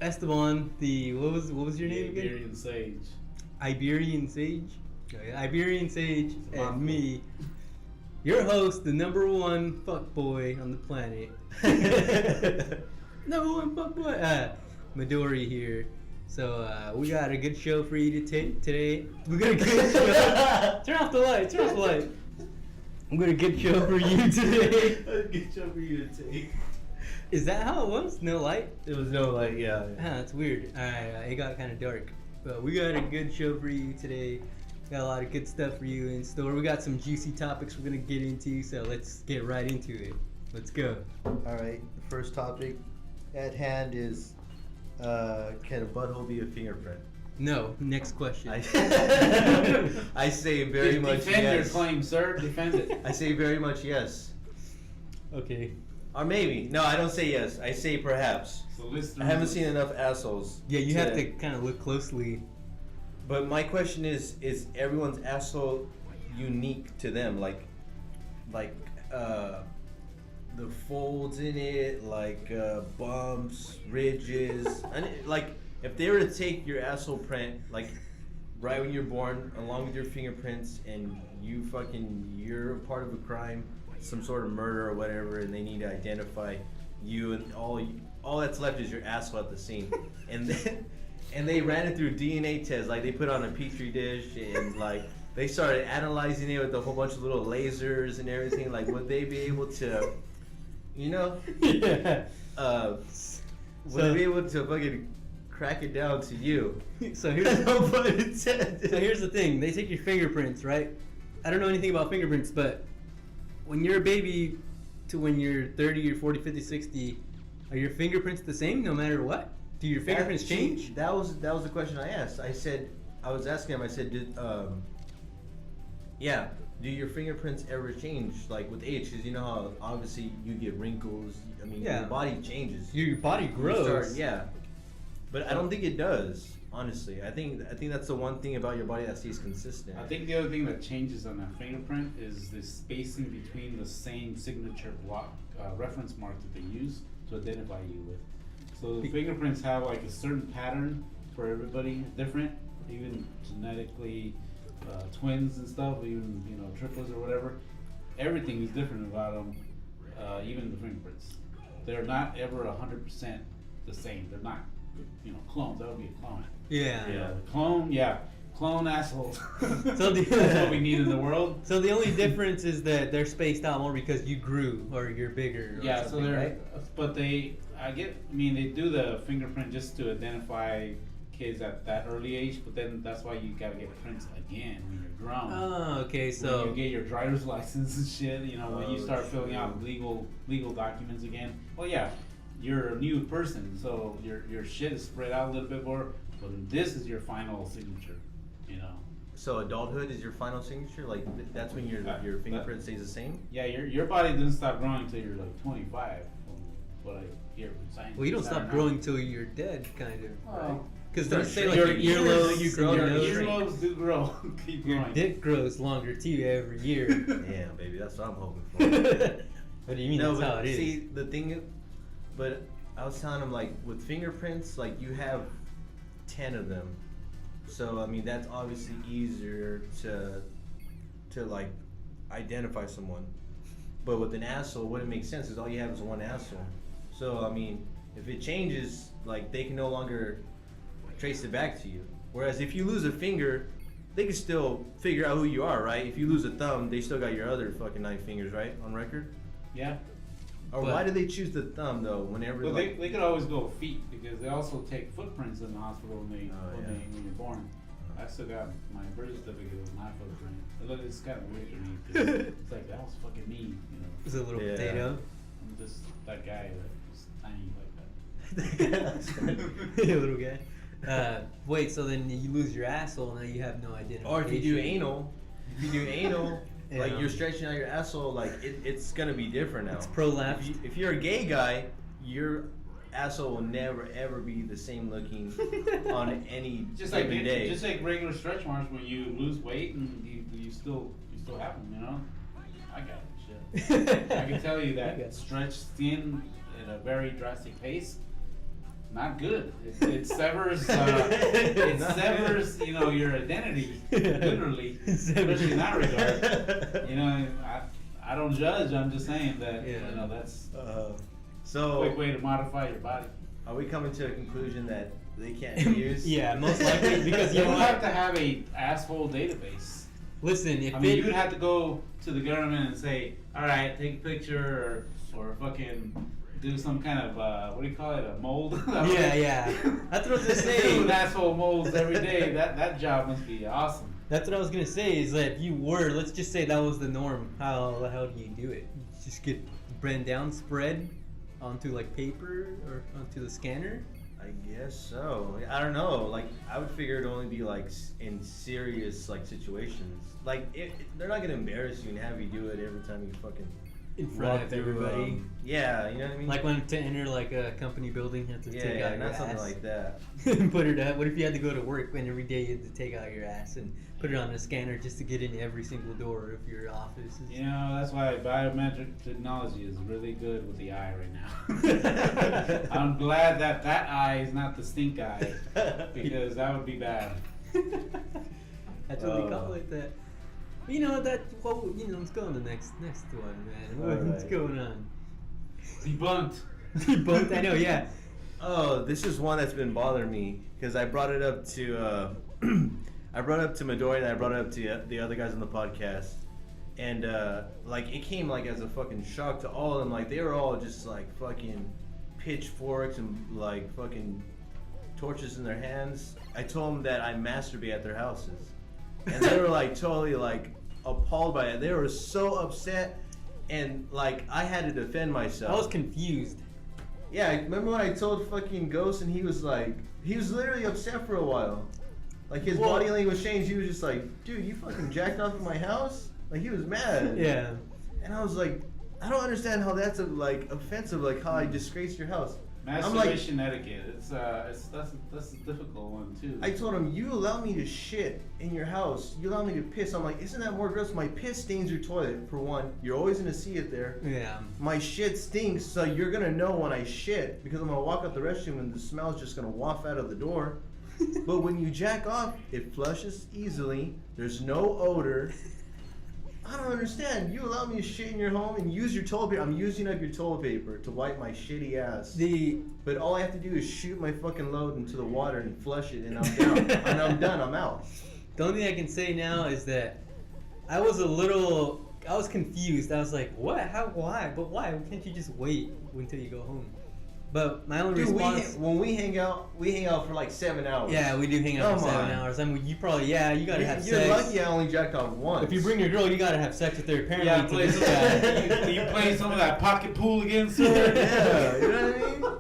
Esteban, the what was your name again? Iberian Sage. Iberian Sage. Okay, Iberian Sage and me, your host, the number one fuckboy on the planet. Number one fuckboy. Midori here. So we got a good show for you today. We got a good show. Turn off the light. Turn off the light. We got a good show for you today. A good show for you to take. Is that how it was? No light? It was no light, yeah. That's weird. It got kind of dark. But we got a good show for you today. Got a lot of good stuff for you in store. We got some juicy topics we're going to get into, so let's get right into it. Let's go. Alright, the first topic at hand is can a butthole be a fingerprint? No, next question. I say very much Defend yes. your claim, sir. Defend it. I say very much yes. Okay. Or maybe. No, I don't say yes. I say perhaps. So I haven't seen enough assholes. Yeah, you have to kind of look closely. But my question is everyone's asshole unique to them? Like the folds in it, like bumps, ridges. And like if they were to take your asshole print, like right when you're born, along with your fingerprints, and you're a part of a crime, some sort of murder or whatever, and they need to identify you, and all that's left is your asshole at the scene, and they ran it through DNA tests, like they put on a petri dish, and like they started analyzing it with a whole bunch of little lasers and everything. Like, would they be able to, Yeah. would they be able to fucking crack it down to you? So here's the thing. They take your fingerprints, right? I don't know anything about fingerprints, but when you're a baby to when you're 30 or 40, 50, 60, are your fingerprints the same no matter what? Do your fingerprints change? That was the question I asked. I was asking him. I said, do your fingerprints ever change, like with age? Because you know how obviously you get wrinkles. I mean, your body changes. Your body grows. But I don't think it does. Honestly, I think that's the one thing about your body that stays consistent. I think the other thing that changes on that fingerprint is the spacing between the same signature block reference mark that they use to identify you with. So the fingerprints have like a certain pattern for everybody, different, even genetically, twins and stuff, even triplets or whatever. Everything is different about them, even the fingerprints. They're not ever 100% the same. They're not, clones. That would be a clone. Yeah. Clone assholes. So That's what we need in the world. So the only difference is that they're spaced out more because you grew or you're bigger. Yeah, so they're, right? but they do the fingerprint just to identify kids at that early age, but then that's why you gotta get prints again when you're grown. Oh, okay, so when you get your driver's license and shit, when you start filling out legal documents again. Well, yeah, you're a new person, so your shit is spread out a little bit more, but this is your final signature, So adulthood is your final signature? Like that's when your fingerprint stays the same? Yeah, your body doesn't stop growing until you're like 25. What I hear from scientists. well, you don't stop growing until you're dead, kind of. Right? Because they say like your your earlobes, you grow, and your your nose earlobes do grow. Keep your growing. dick grows longer too every year. Damn, baby, that's what I'm hoping for. What do you mean? No, That's how but it is. see, the thing is, but I was telling him, like, with fingerprints, like, you have 10 of them. So, I mean, that's obviously easier to like, identify someone. But with an asshole, it wouldn't make sense because all you have is one asshole. So, I mean, if it changes, like, they can no longer trace it back to you. Whereas if you lose a finger, they can still figure out who you are, right? If you lose a thumb, they still got your other fucking 9 fingers, right? On record? Yeah. Or why do they choose the thumb though? Whenever Well, they could always go feet because they also take footprints in the hospital when you're born. I still got my birth certificate with my footprint. Look, it's kind of weird to me. 'Cause it's like that was fucking me, It's a little potato. I'm just that guy that's tiny like that. A little guy. Wait, so then you lose your asshole, now you have no identification. Or if you do anal, like you're stretching out your asshole, like it's gonna be different now. It's prolapsed. If you're a gay guy, your asshole will never ever be the same looking on any given day. Just like regular stretch marks when you lose weight and you still have them, I got it, shit. I can tell you that stretch skin at a very drastic pace not good. It severs, you know, your identity, literally, especially in that regard. You know, I don't judge. I'm just saying that, you know, that's so a quick way to modify your body. Are we coming to a conclusion that they can't be used? Yeah, most likely, because you You know would have what? to have a asshole database. Listen, if I mean, it, you would have to go to the government and say, all right, take a picture or fucking do some kind of, what do you call it, a mold? yeah. That's what I was gonna say. Doing asshole molds every day. That job must be awesome. That's what I was gonna say. Is that if you were, let's just say that was the norm. How do you do it? You just get blend down, spread onto like paper or onto the scanner. I guess so. I don't know. Like, I would figure it'd only be like in serious like situations. Like, they're not gonna embarrass you and have you do it every time you fucking In front walk of through, everybody. yeah, you know what I mean. Like when to enter like a company building, you have to take out your not ass something like that. and put it up. What if you had to go to work and every day you had to take out your ass and put it on a scanner just to get in every single door of your office? You know, that's why biometric technology is really good with the eye right now. I'm glad that eye is not the stink eye, because that would be bad. That's what we call it. That. You know that. Well, you know, let's go on the next one, man. What's right. going on? Debunked. Both. I know. Yeah. Oh, this is one that's been bothering me because I brought it up to I brought it up to Midori and I brought it up to the other guys on the podcast, and like it came like as a fucking shock to all of them. Like they were all just like fucking pitchforks and like fucking torches in their hands. I told them that I masturbate at their houses, and they were like totally like appalled by it. They were so upset, and like I had to defend myself. I was confused. Yeah, remember when I told fucking Ghost and he was literally upset for a while. Like his body language changed. He was just like, dude, you fucking jacked off at my house? Like he was mad. Yeah. And I was like, I don't understand how that's like offensive, like how I disgraced your house. Masturbation etiquette. That's a difficult one too. I told him, you allow me to shit in your house. You allow me to piss. I'm like, isn't that more gross? My piss stains your toilet, for one. You're always gonna see it there. Yeah. My shit stinks, so you're gonna know when I shit because I'm gonna walk out the restroom and the smell's just gonna waft out of the door. But when you jack off, it flushes easily. There's no odor. I don't understand. You allow me to shit in your home and use your toilet paper. I'm using up your toilet paper to wipe my shitty ass. But all I have to do is shoot my fucking load into the water and flush it, and I'm down. And I'm done. I'm out. The only thing I can say now is that I was confused. I was like, what? How? Why? But why? Can't you just wait until you go home? But my only response. When we hang out for like 7 hours. Yeah, we do hang out for Come 7 on. hours. I mean, you probably, you gotta have You're sex. lucky I only jacked off once. If you bring your girl, you gotta have sex with her. Apparently, Yeah, to play this some, guy. you playing some of that pocket pool again, sir? Yeah, you know what I mean?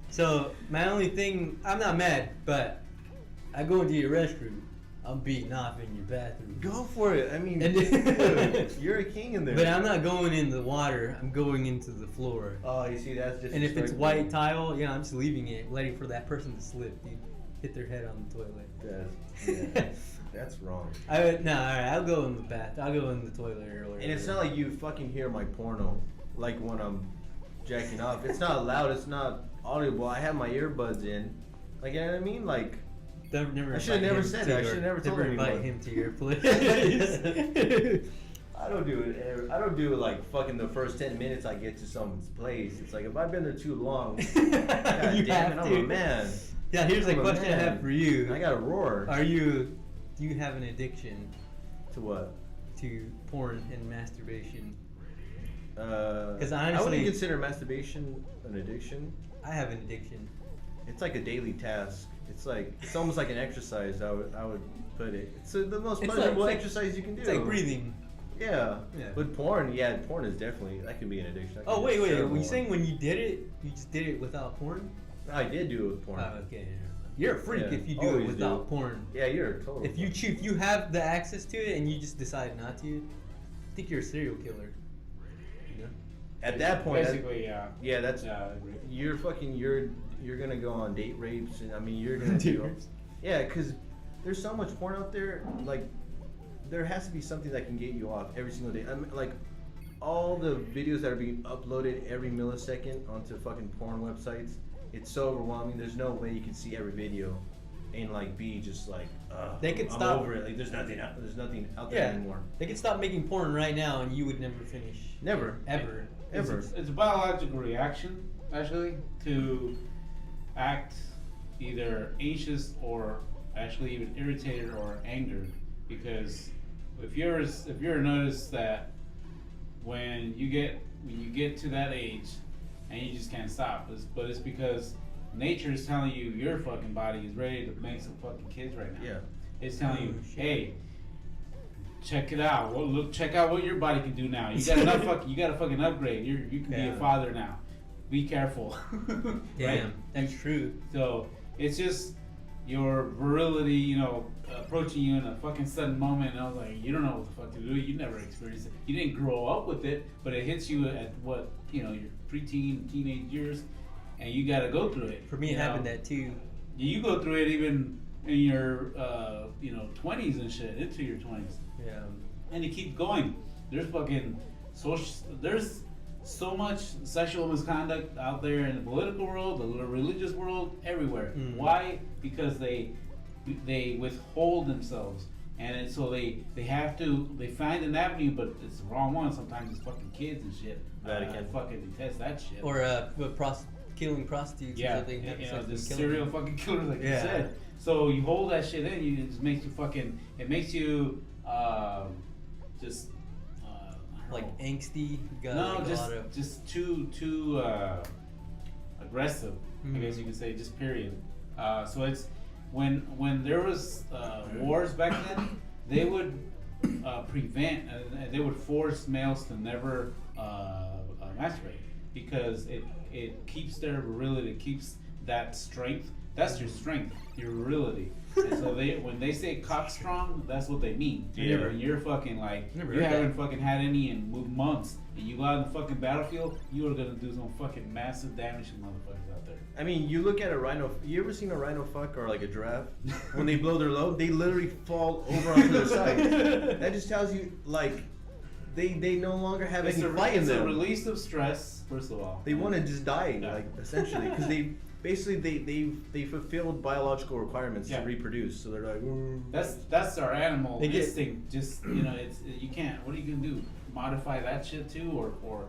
So my only thing, I'm not mad, but I go into your restroom, I'm beating off in your bathroom. Go for it. I mean, And- dude, you're a king in there. But I'm not going in the water. I'm going into the floor. Oh, you see, that's just. And if it's white tile, I'm just leaving it, letting for that person to slip, dude. Hit their head on the toilet. That's wrong. Alright, I'll go in the bath. I'll go in the toilet earlier. And it's not like you fucking hear my porno, like when I'm jacking off. It's not loud. It's not audible. I have my earbuds in. Like, you know what I mean? Like. Never I should have never said that. I should have never told invite anyone. him to your place. I don't do it. I don't do it like fucking the first 10 minutes I get to someone's place. It's like if I've been there too long, God You damn have it, I'm to. a man. Yeah, here's a I'm a question I man. have for you. I gotta roar. Do you have an addiction To what? to porn and masturbation? Because I I wouldn't honestly- consider masturbation an addiction. I have an addiction. It's like a daily task. It's almost like an exercise. I would put it. It's the most It's pleasurable like- exercise you can do. It's like breathing. Yeah. Yeah. But porn is definitely that can be an addiction. That can Oh be wait, a were terrible you one. saying when you did it, you just did it without porn? I did do it with porn. Oh, okay. You're a freak Yeah, if you do it always without do. porn. Yeah, you're a total. If you have the access to it and you just decide not to, I think you're a serial killer. You know? At that point, Basically, yeah. yeah, that's Yeah, I agree. you're gonna go on date rapes, and I mean you're gonna Date do. rapes? Yeah, because there's so much porn out there. Like, there has to be something that can get you off every single day. I mean, like, all the videos that are being uploaded every millisecond onto fucking porn websites. it's so overwhelming. There's no way you can see every video and like be just like They could I'm stop. over it. Like there's nothing out there anymore. They could stop making porn right now, and you would never finish. Never. Ever. Ever. It's a biological reaction, actually, to act either anxious or actually even irritated or angered. Because if you're notice that when you get to that age and you just can't stop, but it's because nature is telling you your fucking body is ready to make some fucking kids right now. Yeah. It's telling you, shit. hey, check it out. Well, look, check out what your body can do now. You got enough you got to fucking upgrade. You can be a father now. Be careful. Damn, Right? that's true. So it's just your virility, you know, approaching you in a fucking sudden moment. And I was like, you don't know what the fuck to do. You never experienced it. You didn't grow up with it, but it hits you at what, you know, your preteen, teenage years, and you got to go through it. For me, it happened that too. You go through it even in your, 20s and shit, into your 20s. Yeah. And you keep going. There's there's so much sexual misconduct out there in the political world, the religious world, everywhere. Mm. Why? Because they withhold themselves, and so they find an avenue, but it's the wrong one. Sometimes it's fucking kids and shit. Vatican. I fucking detest that shit. Or killing prostitutes or yeah, something. having sex the and killing serial them. fucking killers, like you Yeah. said. So you hold that shit in, it just makes you fucking. It makes you just. I don't Like know. angsty. You got No, like a lot of. just too aggressive. I guess you Mhm. could say, just period. So it's when there was wars back then, they would prevent, they would force males to never masturbate because it keeps their virility, it keeps that strength. That's your strength, your virility. And so when they say cock strong, that's what they mean. Yeah. When you're fucking like, Never you heard haven't that. fucking had any in months, and you go out on the fucking battlefield, you are gonna do some fucking massive damage to motherfuckers out there. I mean, you look at a rhino. You ever seen a rhino fuck or like a giraffe? When they blow their load, they literally fall over onto their side. That just tells you like they no longer have any fight in It's a them. release of stress, first of all. They want to just die, Yeah. like essentially, because they fulfilled biological requirements Yeah. to reproduce. So they're like, "Ooh." That's our animal They get- instinct. Just you can't. What are you gonna do? Modify that shit too, or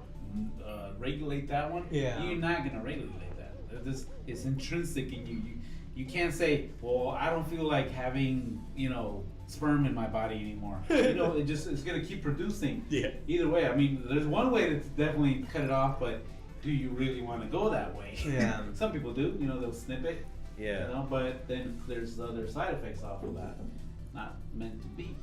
regulate that one? Yeah. You're not gonna regulate that. It's intrinsic in you. You can't say, well, I don't feel like having sperm in my body anymore. It's gonna keep producing. Yeah. Either way, I mean, there's one way to definitely cut it off, but do you really want to go that way? Yeah. Some people do. They'll snip it. Yeah. But then there's other side effects off of that. Not meant to be.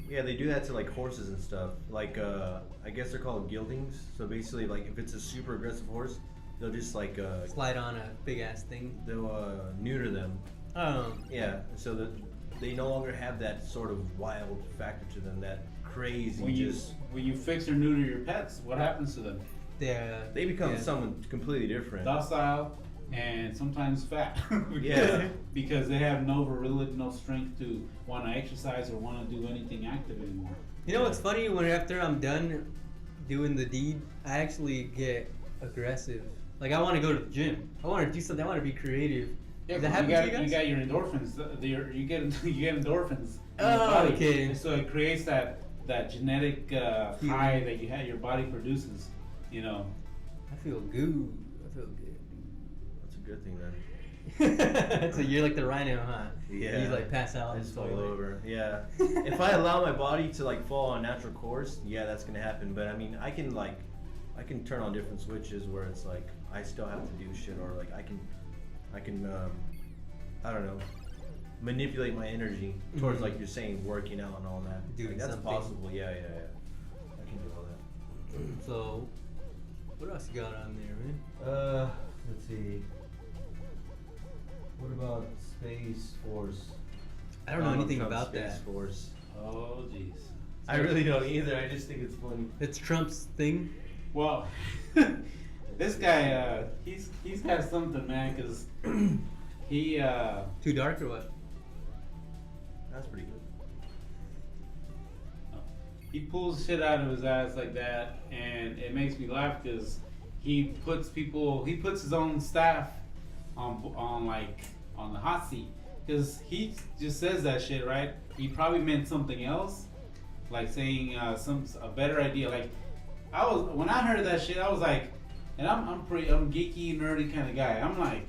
Yeah, they do that to like horses and stuff. Like I guess they're called geldings. So basically, like if it's a super aggressive horse, they'll just like Slide on a big ass thing. they'll neuter them. Oh. Yeah, so that they no longer have that sort of wild factor to them, that crazy. When you fix or neuter your pets, what happens to them? They become someone completely different. Docile and sometimes fat. Yeah. Because they have no virility, no strength to want to exercise or want to do anything active anymore. You know what's funny? When after I'm done doing the deed, I actually get aggressive. Like I want to go to the gym. I want to do something. I want to be creative. Yeah, Does that happen you got, to you guys? You got your endorphins. You get endorphins. In Oh, your body. okay. And so it creates that genetic high that your body produces. I feel good. I feel good. That's a good thing then. So you're like the rhino, huh? Yeah. You like pass out. I and just stuff fall like- over. Yeah. If I allow my body to like fall on a natural course, yeah, that's gonna happen. But I mean, I can turn on different switches where it's like I still have to do shit, or like I can I don't know, manipulate my energy towards like you're saying, working out and all that. Doing Like, that's something. possible. Yeah. I can do all that. So, what else you got on there, man? Let's see. What about Space Force? I don't know anything Trump's about Space that. Force. Oh, jeez. I really don't either. I just think it's funny. It's Trump's thing. Well, this guy, he's got something, man, because he, Too dark or what? That's pretty good. he pulls shit out of his ass like that, and it makes me laugh because he puts his own staff on the hot seat, because he just says that shit, right? He probably meant something else, like saying a better idea. Like when I heard that shit, I was like, and I'm geeky, nerdy kind of guy. I'm like,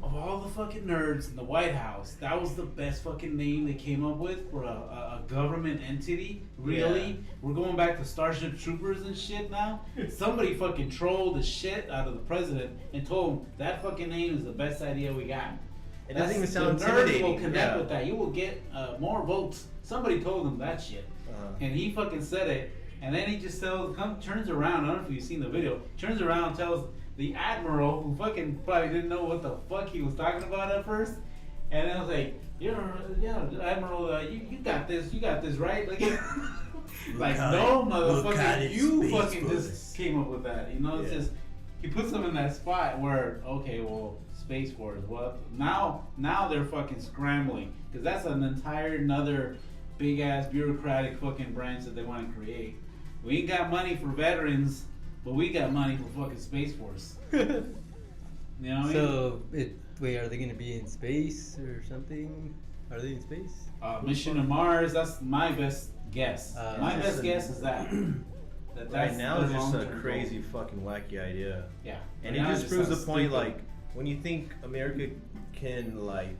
of all the fucking nerds in the White House, that was the best fucking name they came up with for a government entity? Really? Yeah. We're going back to Starship Troopers and shit now? Somebody fucking trolled the shit out of the president and told him that fucking name is the best idea we got. It doesn't even sound the nerds intimidating. will connect Yeah. with that. You will get more votes. Somebody told him that shit. And he fucking said it. And then he just turns around. I don't know if you've seen the video. Turns around and tells the admiral, who fucking probably didn't know what the fuck he was talking about at first. And then I was like, Admiral, you got this, right? Like, no, motherfucker, you fucking just came up with that. You know, it's just, he puts them in that spot where, okay, well, Space Force, well, now they're fucking scrambling. Because that's an entire another big ass bureaucratic fucking branch that they want to create. We ain't got money for veterans, but we got money for fucking Space Force. You know what I mean? So, wait, are they going to be in space or something? Are they in space? Mission to Mars, that's my best guess. My best guess is that. Right now, it's just a long-term crazy, goal. fucking wacky idea. Yeah. And Right it now just proves the sounds point, stupid. like, when you think America can, like,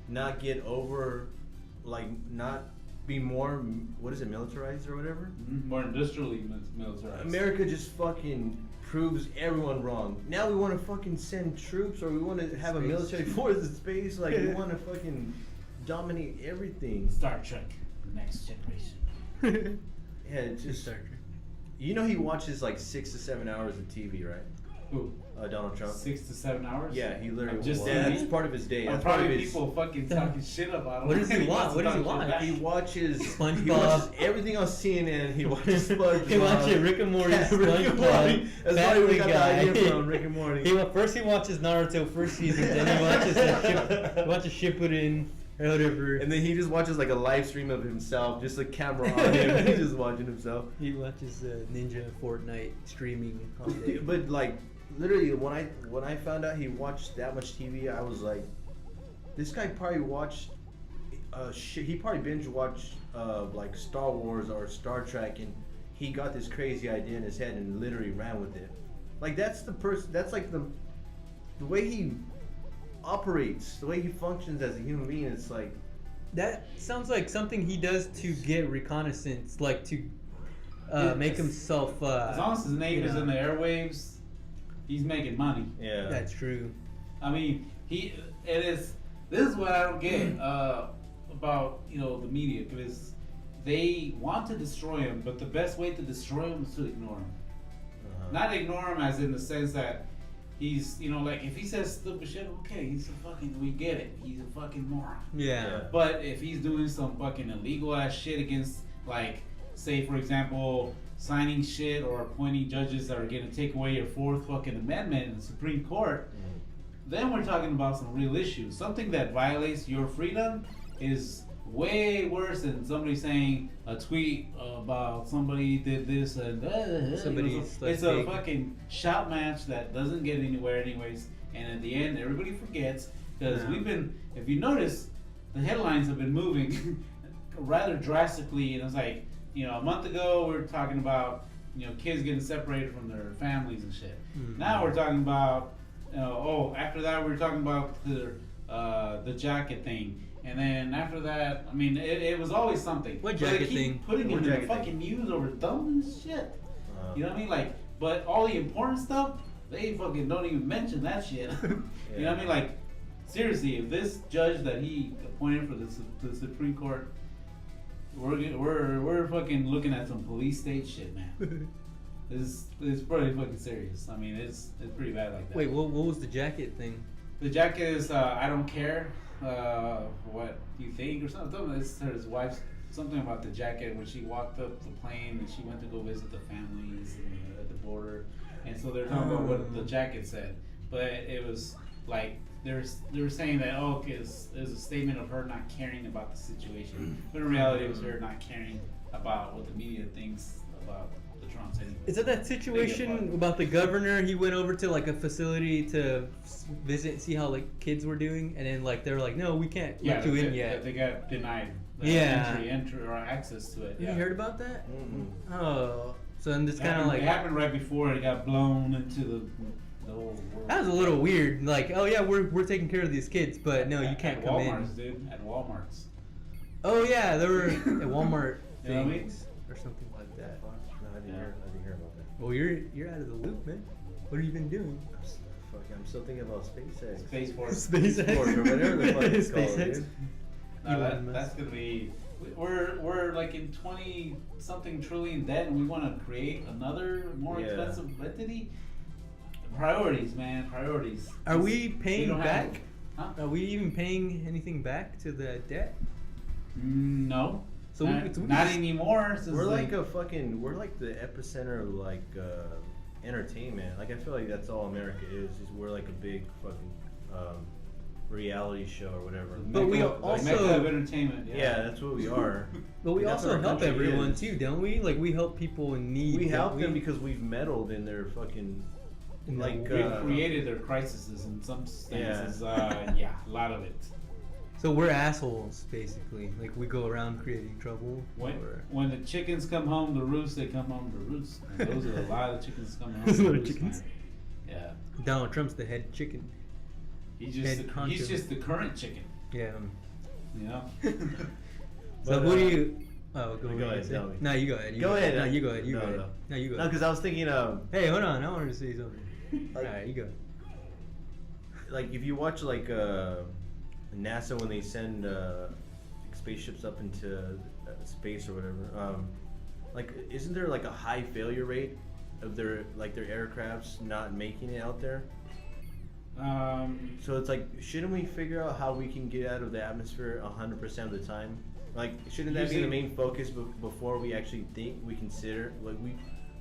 not get over, like, not be more, what is it, militarized or whatever? More industrially militarized. America just fucking proves everyone wrong. Now we want to fucking send troops, or we want to have a Space. military force in space. Like, we want to fucking dominate everything. Star Trek, Next Generation. Yeah, it's just, Star Trek. you know, he watches like 6 to 7 hours of TV, right? Who? Donald Trump. 6 to 7 hours? Yeah, he literally Of just that's TV? part of his day. Or That's part of probably his. people fucking talking shit about him. What does he want? wants What to does he talk shit want? back. He watches SpongeBob. He watches everything on CNN. He watches SpongeBob. He watches Rick and Morty, Yeah, Rick and SpongeBob, Morty. That's why we Family got the Guy. idea from Rick and Morty. First he watches Naruto first season, then he watches Shippuden or whatever. And then he just watches like a live stream of himself, just a camera on him. He's just watching himself. He watches Ninja Fortnite streaming all day. But like, literally, when I found out he watched that much TV, I was like, this guy probably watched shit. He probably binge watched like Star Wars or Star Trek, and he got this crazy idea in his head and literally ran with it. Like, that's the person. That's like the way he operates, the way he functions as a human being. It's like, That sounds like something he does to get reconnaissance, like to make himself. As long as his name you is know. in the airwaves, he's making money. yeah, That's true. I mean, this is what I don't get about, you know, the media, because they want to destroy him, but the best way to destroy him is to ignore him. Not ignore him as in the sense that he's, you know, like if he says stupid shit, okay, we get it. He's a fucking moron. Yeah. But if he's doing some fucking illegal ass shit against, like, say for example, signing shit or appointing judges that are gonna take away your 4th fucking amendment in the Supreme Court, then we're talking about some real issues. Something that violates your freedom is way worse than somebody saying a tweet about somebody did this and Somebody's like it's a big. fucking shout match that doesn't get anywhere anyways, and at the end everybody forgets, because Yeah. we've been, if you notice, the headlines have been moving rather drastically, and it's like, you know, a month ago we were talking about, you know, kids getting separated from their families and shit. Mhm. Now we're talking about, after that we were talking about the jacket thing. And then after that, I mean, it was always something. What But they jacket keep thing? putting What it in the jacket thing? fucking news over dumb shit. You know what I mean? Like, but all the important stuff, they fucking don't even mention that shit. You know what I mean? Like, seriously, if this judge that he appointed for the Supreme Court, we're fucking looking at some police state shit, man. It's pretty fucking serious. I mean, it's pretty bad like that. Wait, what was the jacket thing? The jacket is I don't care what you think or something. It's his wife's, something about the jacket when she walked up the plane and she went to go visit the families at the border, and so they're talking about what the jacket said, but it was like they were saying that it was a statement of her not caring about the situation, but in reality it was her not caring about what the media thinks about the trunks anyway. Is that that situation about the governor? He went over to like a facility to visit, see how like kids were doing, and then like they were like, no, we can't let you in yet. They got denied entry or access to it. Have you heard about that? Mm-hmm. Oh, so then it's kind of like it happened right before it got blown into the whole world. That was a little weird. Like, oh yeah, we're taking care of these kids, but no, you can't come Walmart's, in. Dude, at Walmart's. Oh yeah, there were at Walmart You know what I mean? things or something like that. No, I didn't hear about that. Well, you're out of the loop, man. What have you been doing? I'm still thinking about SpaceX. Space Force. SpaceX. Force or whatever the fuck it's called, SpaceX. dude. No, that's gonna be. We're like in 20 something trillion debt, and we want to create another more expensive entity. Priorities, man. Priorities. Are we paying back? Huh? Are we even paying anything back to the debt? No. So not anymore. We're like we're like the epicenter of like entertainment. Like I feel like that's all America is we're like a big fucking reality show or whatever. But we Mecca also of entertainment. Yeah, that's what we are. But we That's also what our help country everyone is. too, don't we? Like we help people in need. We don't help them because we've meddled in their fucking In like the- We've created their crises in some senses. Yeah. A lot of it. So we're assholes, basically. Like we go around creating trouble. When the chickens come home to roost, they come home to roost. And those are a lot of chickens coming home Those to are roost. chickens. Man. Yeah. Donald Trump's the head chicken. He's Head honcho. just the current chicken. Yeah. You know. So who do you? Oh, Go ahead, tell me. No, you go ahead. Go ahead. No, you go ahead. You No, go ahead. no. No, you go No, ahead. because I was thinking of Hey, hold on. I wanted to say something. Like- Alright, you go. like if you watch like NASA when they send spaceships up into space or whatever, like isn't there like a high failure rate of their aircrafts not making it out there? So it's like, shouldn't we figure out how we can get out of the atmosphere 100% of the time? Like, shouldn't that be the main focus before we actually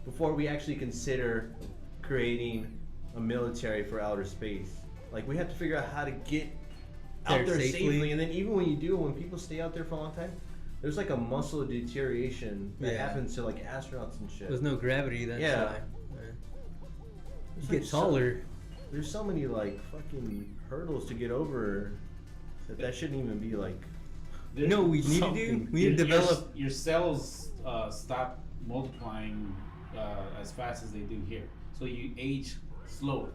before we actually consider creating a military for outer space? Like, we have to figure out how to get out there safely. And then even when you do, when people stay out there for a long time, there's like a muscle deterioration that happens to like astronauts and shit. There's no gravity. That's Yeah. why. There's You like get taller. There's so many like fucking hurdles to get over that shouldn't even be like. You know what we need to do? something. We need to develop. Your cells stop multiplying as fast as they do here, so you age slower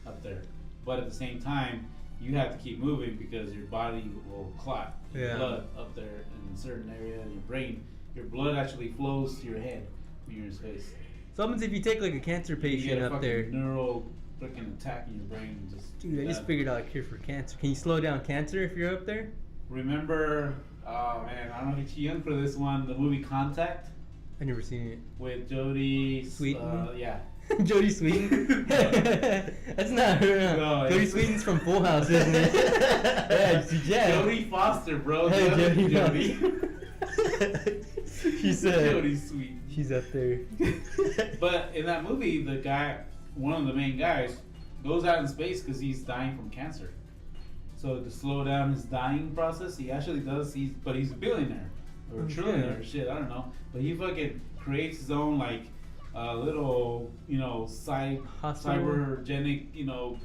up there. But at the same time, you have to keep moving because your body will clot blood up there in a certain area in your brain. Your blood actually flows to your head when you're in space. So what happens if you take like a cancer You patient get a up there? fucking neural freaking attack in your brain. And just Dude, I just figured out a cure for cancer. Can you slow down cancer if you're up there? Remember, oh man, I don't know if you're young for this one, the movie Contact I never seen it. with Jodie Sweetin? yeah. Jodie Sweetin? That's not her. No, Jodie it's- Sweetin's from Full House, isn't it? Yeah. Jodie Foster, bro. Hey, The other Jodie. She's Jodie Sweet. She's up there. But in that movie, the guy, one of the main guys, goes out in space because he's dying from cancer. So to slow down his dying process, he actually does. But he's a billionaire or a trillionaire or shit. I don't know. But he fucking creates his own like little, Hospital? cybergenic,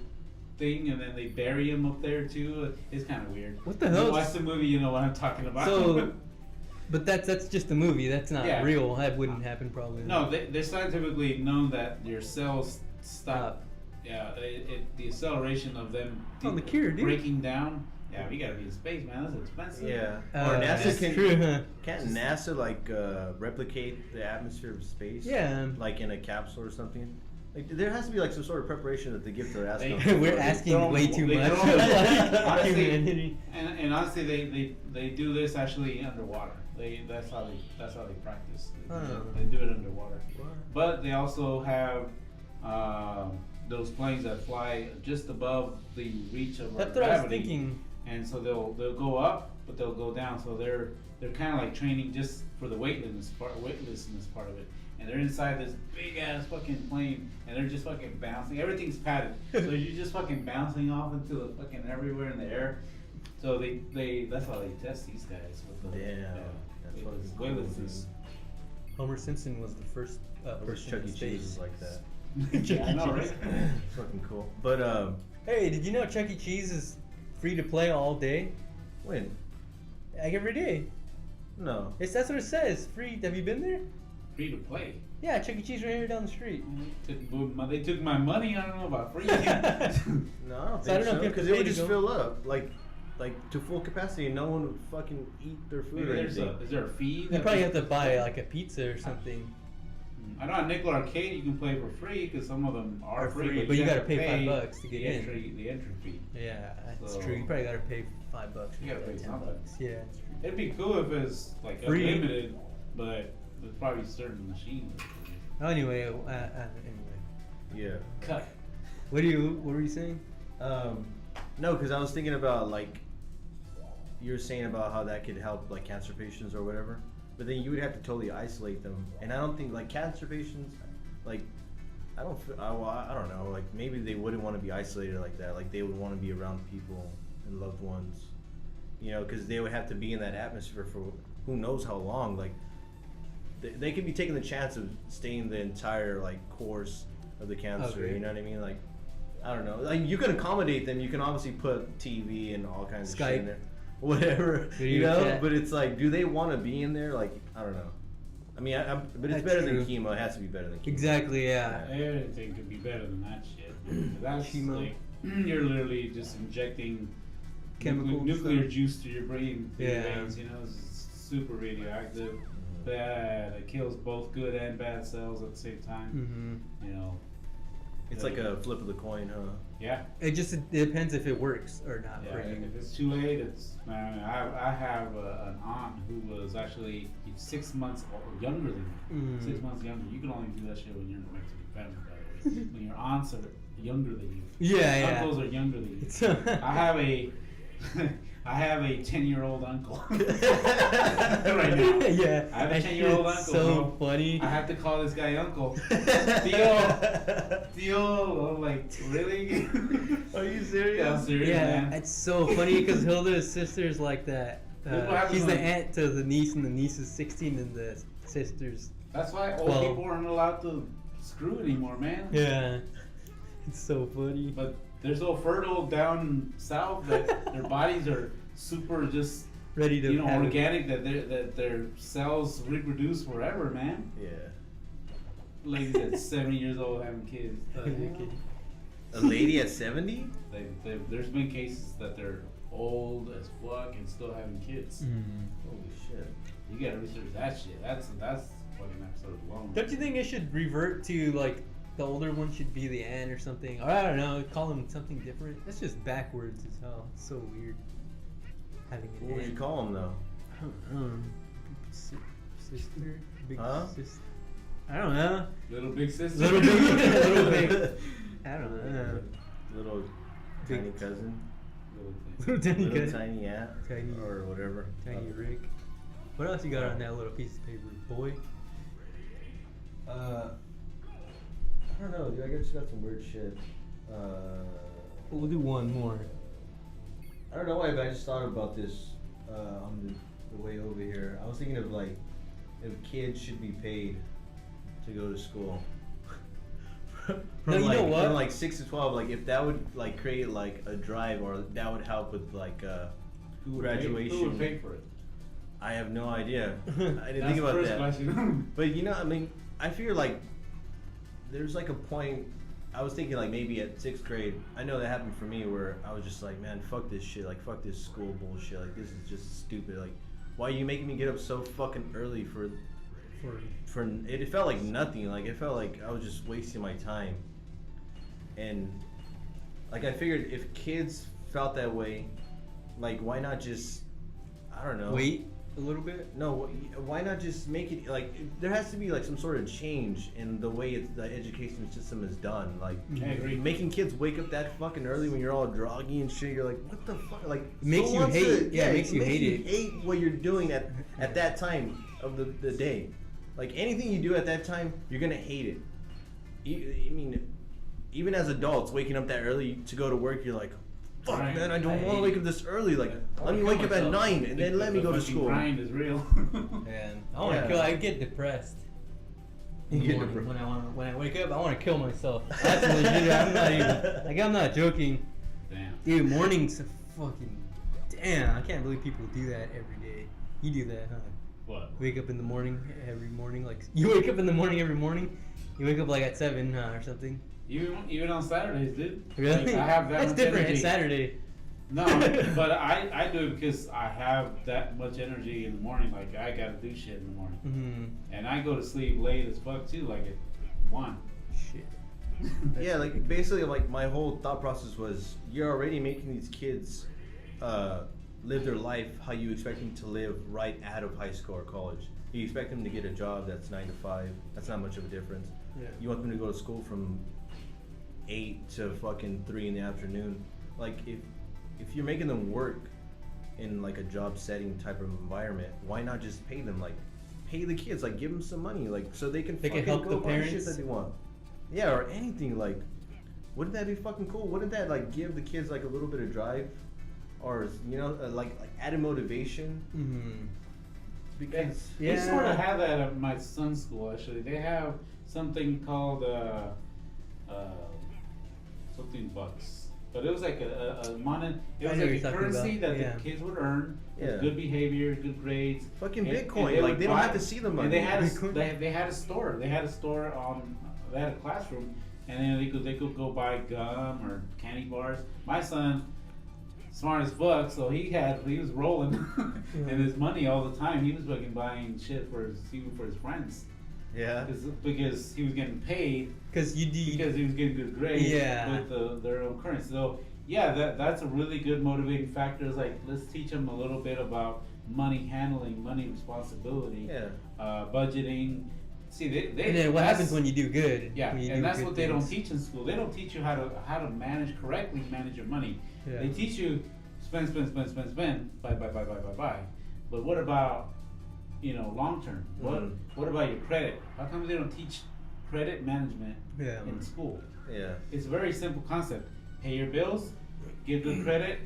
thing, and then they bury him up there too. It's kind of weird. What the If you hell? watch the movie, you know what I'm talking about. So, but that's just a movie. That's not Yeah. real. That wouldn't happen probably. No, they're scientifically known that your cells stop. Yeah, the acceleration of them Oh, the cure, dude. breaking down. Yeah, we gotta be in space, man. That's expensive. Yeah. Uh, Or that's NASA true, huh? can't NASA like replicate the atmosphere of space? Yeah. Like in a capsule or something. Like there has to be like some sort of preparation that they give to their astronauts. We're asking way too they much. throw- Like, honestly, humanity. and honestly, they do this actually underwater. That's how they practice. Oh. They do it underwater. But they also have those planes that fly just above the reach of That's our what I was gravity. thinking. And so they'll go up, but they'll go down. So they're kind of like training just for the weightlessness part of it. And they're inside this big ass fucking plane, and they're just fucking bouncing. Everything's padded, so you're just fucking bouncing off into the fucking everywhere in the air. So that's how they test these guys with the Damn, that's with fucking this cool, weightlessness. Homer Simpson was the first person Chuck in E. space. Cheese is like that. Yeah, I know, right? Fucking cool. But Hey, did you know Chuck E. Cheese is free to play all day? when? Like every day. No. That's what it says. Free. Have you been there? Free to play. Yeah, Chuck E. Cheese right here down the street. They took my money. I don't know about free. No, I don't So I don't think know if so. you have to Because pay it would to just go. fill up, like to full capacity, and no one would fucking eat their food Maybe or there's anything. is there a fee? You probably have to buy like a pizza or something. I know at Nickel Arcade you can play for free because some of them are free, but you gotta have pay $5 to get the in. The entry fee. Yeah, that's So- true. You probably gotta pay $5. You gotta pay $10. something. Yeah. It'd be cool if it's like Free. unlimited, but there's probably certain machines. Oh, anyway. Yeah. Cut. What were you saying? No, because I was thinking about like you were saying about how that could help like cancer patients or whatever, but then you would have to totally isolate them, and I don't think like cancer patients, like I don't know, like maybe they wouldn't want to be isolated like that, like they would want to be around people and loved ones, you know, because they would have to be in that atmosphere for who knows how long, like they could be taking the chance of staying the entire like course of the cancer, Okay. you know what I mean, like. I don't know. Like you can accommodate them. You can obviously put TV and all kinds of shit in Skype. there, whatever. Video You know. chat. But it's like, do they want to be in there? Like, I don't know. I mean, but it's That's better true. than chemo. It has to be better than chemo. Exactly. Yeah. Everything could be better than that shit. Dude. That's Chemo. like you're literally just injecting Chemicals, nuclear stuff. juice to your brain, to your Yeah. veins. You know, it's super radioactive. Bad. It kills both good and bad cells at the same time. Mm-hmm. You know. It's like a flip of the coin, huh? Yeah. It just depends if it works or not Yeah, for you. if it's too late, it's man. I have an aunt who was actually 6 months younger than me. 6 months younger. You can only do that shit when you're in the Mexican family, by the way. When your aunts are younger than you. Yeah, yeah. Uncles are younger than you. It's- I have a 10-year-old uncle right now. Yeah. I have a that 10-year-old shit's uncle. So bro. funny. I have to call this guy uncle. Theo, I'm like, really? Are you serious? Yeah, I'm serious, Yeah, man. it's so funny because Hilda's sister's like that. That's what happens She's the when- aunt to the niece, and the niece is 16, and the sister's. That's why old 12. people aren't allowed to screw anymore, man. Yeah, it's so funny. But they're so fertile down south that their bodies are super just Ready to have it. organic that their cells reproduce forever, man. Yeah. Ladies at 70 years old having kids. Okay. A lady at 70? There's been cases that they're old as fuck and still having kids. Holy shit. You gotta research that shit. That's fucking episode alone. Don't you think it should revert to like the older one should be the aunt or something? Or I don't know, call them something different. That's just backwards as hell. It's so weird. Having an What would you aunt. call them though? I don't know. Sister? Big Huh? sister? I don't know. Little big sister. Little big. Little big. I don't know. Little Big- tiny cousin. Little tiny Little guy. tiny aunt. Tiny- Or whatever. Tiny Rick. What else you got on that little piece of paper, boy? I don't know, dude. I just got some weird shit. We'll do one more. I don't know why, but I just thought about this on the way over here. I was thinking of like if kids should be paid to go to school. from No, you like, know what? From like 6 to 12, like if that would like create like a drive, or that would help with like graduation. Who would pay for it? I have no idea. I didn't That's think about the first that. question. But you know, I mean, I figure like there's like a point. I was thinking like maybe at 6th grade. I know that happened for me where I was just like, man, fuck this shit. Like fuck this school bullshit. Like this is just stupid. Like why are you making me get up so fucking early for it? It felt like nothing. Like it felt like I was just wasting my time. And like I figured if kids felt that way, like why not just I don't know. Wait a little bit. No, why not just make it like there has to be like some sort of change in the way the education system is done. Like I agree. making kids wake up that fucking early when you're all groggy and shit. You're like, what the fuck? Like It makes you wants hate- to- yeah, it makes you hate it. Hate what you're doing at that time of the day. Like anything you do at that time, you're gonna hate it. I mean, even as adults, waking up that early to go to work, you're like, fuck, Right. man, I don't I want to hate wake it. up this early. Like, I let me wanna wake kill up at myself. 9 and then let me The go to fucking school. grind is real. Man, oh my Yeah. god, I get depressed. in the Get morning. it, bro. When I wake up, I want to kill myself. That's legit. I'm not joking. Damn. Dude, mornings are fucking. Damn, I can't believe people do that every day. You do that, huh? What? Wake up in the morning every morning, like you wake up in the morning every morning. You wake up like at 7 or something. Even on Saturdays, dude. Really? Like, I have that That's much different. energy. It's Saturday. No, but I do it because I have that much energy in the morning. Like I gotta do shit in the morning, Mm-hmm. and I go to sleep late as fuck too. Like at 1. Shit. Yeah, like basically, like my whole thought process was, you're already making these kids live their life how you expect them to live right out of high school or college. You expect them to get a job that's 9 to 5. That's not much of a difference. Yeah. You want them to go to school from 8 to fucking 3 in the afternoon. Like if you're making them work in like a job setting type of environment, why not just pay them? Like pay the kids, like give them some money, like so they can fucking help go the buy shit parents. that they want. Yeah, or anything. Like, wouldn't that be fucking cool? Wouldn't that like give the kids like a little bit of drive, or like added motivation? Mm-hmm. Because They sort of have that at my son's school. Actually, they have something called something bucks, but it was like a money. It I was know like what a you're talking currency about. that Yeah. the kids would earn. With Yeah. good behavior, good grades. fucking And- Bitcoin, and like would they don't buy- have to see the money. And they had Bitcoin. they had a store. They had a store on. They had a classroom, and then they could go buy gum or candy bars. My son, smart as fuck, so he was rolling in his money all the time. He was fucking buying shit even for his friends. Yeah. Because he was getting paid Because because he was getting good grades Yeah. with their own currency. So yeah, that's a really good motivating factor. It's like, let's teach them a little bit about money handling, money responsibility, Yeah. Budgeting. See, they and then what that's- happens when you do good? Yeah, when you and do that's good what they don't things. teach in school. They don't teach you how to manage your money. Yeah. They teach you spend, buy. But what about long term? What about your credit? How come they don't teach credit management Yeah. in school? Yeah. It's a very simple concept. Pay your bills, get good credit,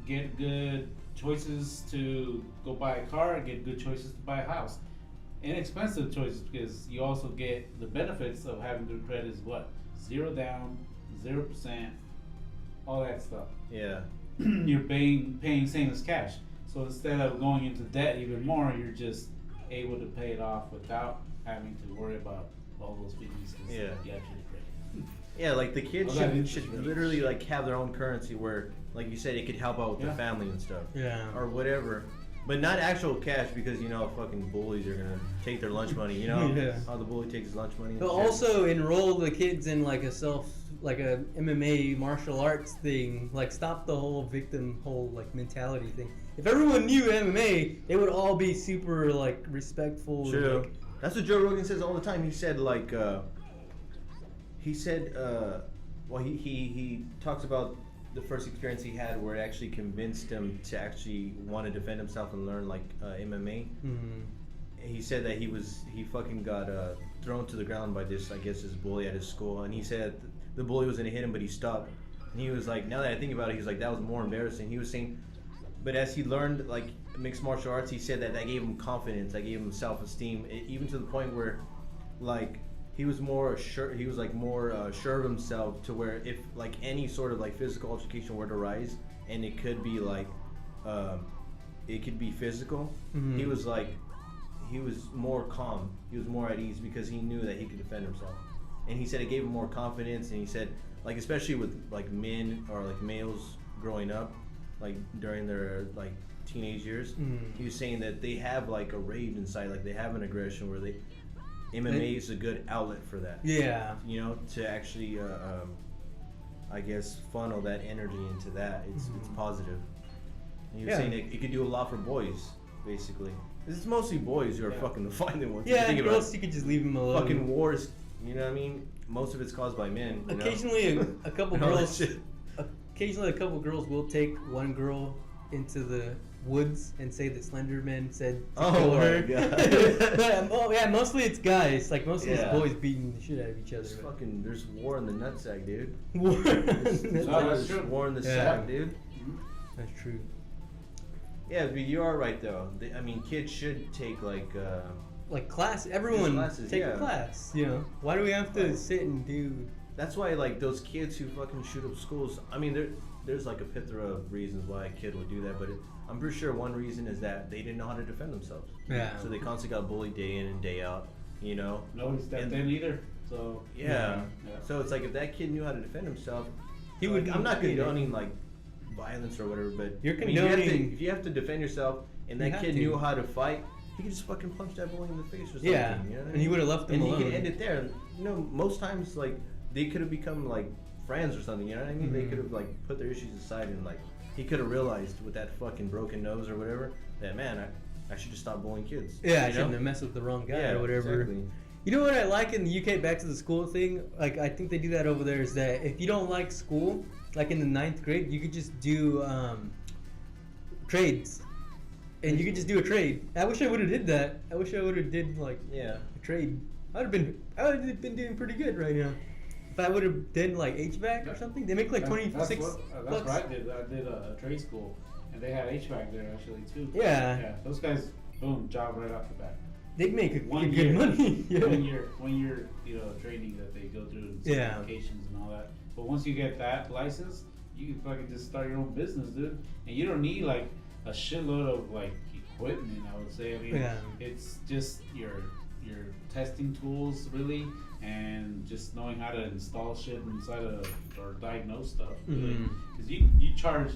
get good choices to go buy a car, get good choices to buy a house. Inexpensive choices, because you also get the benefits of having good credit is what? 0 down, 0%, all that stuff. Yeah. You're paying same as cash. So instead of going into debt even more, you're just able to pay it off without having to worry about all those fees. Yeah. You actually pay. Yeah, like the kids Oh, that should interests me. literally like have their own currency where, like you said, it could help out with Yeah. the family and stuff. Yeah. Or whatever. But not actual cash, because fucking bullies are gonna take their lunch money, Yeah. How the bully takes his lunch money and But shit. also enroll the kids in like a MMA martial arts thing. Like stop the whole like mentality thing. If everyone knew MMA, they would all be super like respectful. and, True. like, That's what Joe Rogan says all the time. He said like he talks about the first experience he had where it actually convinced him to actually want to defend himself and learn like MMA. mhm. He said that he fucking got thrown to the ground by this bully at his school, and he said the bully was gonna hit him, but he stopped. And he was like, now that I think about it, he's like, that was more embarrassing. He was saying, but as he learned like mixed martial arts, he said that gave him confidence, that gave him self-esteem, even to the point where like he was more sure of himself, to where if like any sort of like physical altercation were to rise, and it could be like it could be physical, Mhm. he was more calm, he was more at ease, because he knew that he could defend himself. And he said it gave him more confidence, and he said like especially with like men or like males growing up like during their like teenage years, he was saying that they have like a rage inside, like they have an aggression where MMA is a good outlet for that. Yeah. To actually I guess funnel that energy into that. It's positive. And he was saying it could do a lot for boys, basically. It's mostly boys who are fucking the violent ones. Yeah, If you think about girls you could just leave them alone. fucking wars, you know what I mean? Most of it's caused by men. Occasionally, a couple And all that girls. shit. Occasionally, a couple girls will take one girl into the woods and say that Slender Man said to Oh kill my her. God. But yeah, mostly it's guys. Like most of Yeah. these boys beating the shit out of each other. There's war in the nutsack, dude. War. that's There's true. war in the Yeah. sack, dude. That's true. Yeah, but you are right though. I mean, kids should take like like class. Everyone classes, take yeah. a class. You know, why do we have to sit and do? That's why, like, those kids who fucking shoot up schools. I mean, there's like a plethora of reasons why a kid would do that, but I'm pretty sure one reason is that they didn't know how to defend themselves. Yeah. So they constantly got bullied day in and day out. You know. Nobody stepped in either. So yeah. So it's like if that kid knew how to defend himself, he like, would. I'm not condoning like violence or whatever, but You're I mean, condoning. if you have to defend yourself, and that kid knew how to fight, he could just fucking punch that bully in the face or something. Yeah. You know what I And he mean? would have left him and alone. he could end it there. You know, most times like they could have become like friends or something. You know what I mean? They could have like put their issues aside and like he could have realized with that fucking broken nose or whatever that man, I should just stop bullying kids. Yeah, I you shouldn't know? have messed with the wrong guy Yeah, or whatever. exactly. You know what I like in the UK, back to the school thing? Like, I think they do that over there, is that if you don't like school, like in the 9th grade, you could just do trades. And you could just do a trade. I wish I would have did that. I wish I would have did, like, Yeah. a trade. I would have been doing pretty good right now. If I would have done, like, HVAC or something. They make, like, 26 That's bucks. what I did. I did a trade school, and they had HVAC there actually too. Yeah. Yeah. Those guys, boom, job right off the bat. They make a One good year, money. Yeah. 1 year, you know, training that they go through, Yeah. certifications and all that. But once you get that license, you can fucking just start your own business, dude. And you don't need like a shitload of like equipment. I would say. I mean, Yeah. it's just your testing tools really, and just knowing how to install shit inside of or diagnose stuff. Mhm. Because you charge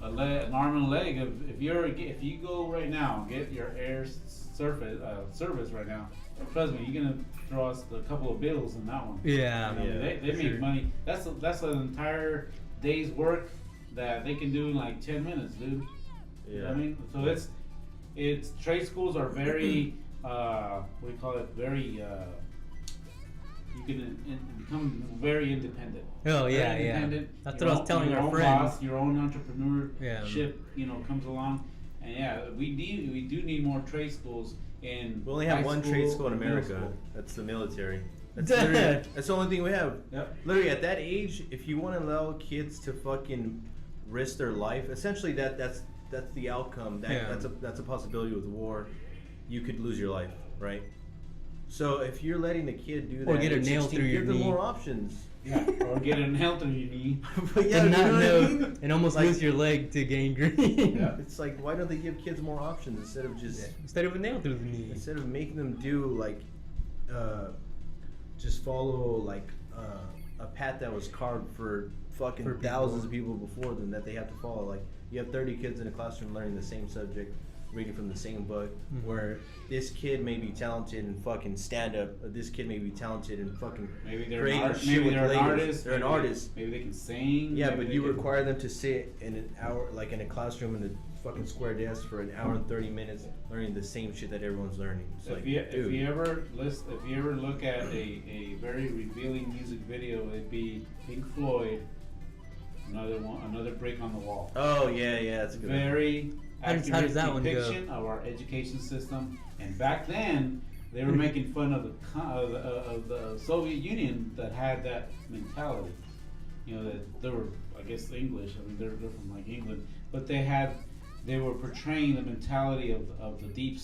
an arm and a leg if you go right now get your air service right now, trust me, you're gonna throw us a couple of bills in that one. Yeah. You know, Yeah, they for make sure. money. That's an entire day's work that they can do in like 10 minutes, dude. You know what I mean? So it's trade schools are very what do you call it? Very you can become very independent. Oh, yeah, Very yeah. independent. That's Your what I was own- telling your our own friend. boss, your own entrepreneurship, Yeah. comes along. And yeah, we do need more trade schools in. We only have high one trade school in and middle America. school. That's the military. That's, Dad. literally, that's the only thing we have. Yep. Literally, at that age, if you want to allow kids to fucking risk their life, essentially that's the outcome. Yeah. That's a possibility with war. You could lose your life, right? So if you're letting a kid do that, Or get a at nail 16, through your give them knee. more options. Yeah, or get a nail through your knee. But yeah, And not you know what I know, mean? and almost Like- lose your leg to gangrene. Yeah. It's like, why don't they give kids more options instead of just Instead of a nail through the knee. instead of making them do like just follow like a path that was carved for fucking For people. thousands of people before them that they have to follow. Like you have 30 kids in a classroom learning the same subject, reading from the same book, Mhm. where this kid may be talented in fucking stand up, or this kid may be talented in fucking Maybe they're creating an art, shit maybe with they're an Legos. artist. They're an maybe- artist. Maybe they can sing. Yeah, maybe but they you can- require them to sit in an hour, like in a classroom in a fucking square desk for an hour and 30 minutes, learning the same shit that everyone's learning. It's like, If dude. you ever look at a very revealing music video, it'd be Pink Floyd, another brick on the wall. Oh yeah, that's a good. One. Very How does accurate that one go? depiction of our education system. And back then, they were making fun of the Soviet Union that had that mentality. You know that they were, I guess, English. I mean, they're from like England, but they were portraying the mentality of the deep,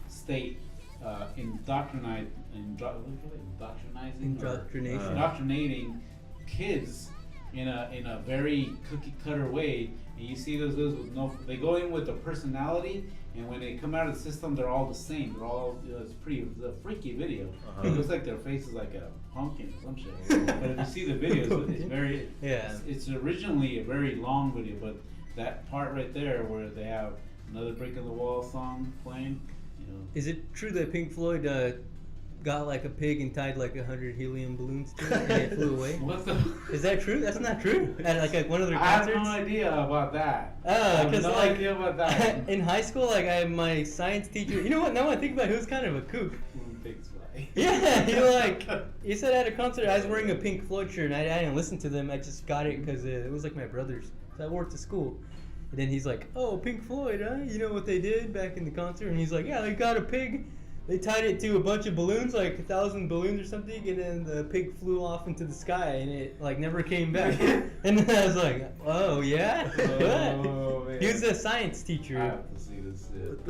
state, indoctrinating kids in a very cookie cutter way. And you see those with they go in with a personality, and when they come out of the system, they're all the same. They're all, it's it's a freaky video. Uh-huh. It looks like their face is like a pumpkin or some shit. But if you see the videos, it's very, Yeah. it's originally a very long video, but that part right there where they have another brick in the wall song playing, Is it true that Pink Floyd got like a pig and tied like 100 helium balloons to it and it flew away? What the? Is that true? That's not true. At like one of their I have concerts. no idea about that. I Oh, have because no like idea about that. in high school, like my science teacher. You know what? Now I think about it, he was kind of a kook. Yeah, he said at a concert I was wearing a Pink Floyd shirt and I didn't listen to them. I just got it because it was like my brother's. So I wore it to school. And then he's like, "Oh, Pink Floyd, huh? You know what they did back in the concert?" And he's like, "Yeah, they got a pig. They tied it to a bunch of balloons, like 1,000 balloons or something, and then the pig flew off into the sky, and it like never came back. And then I was like, "Oh yeah, Oh, what?" man. He was a science I teacher. have to see this shit.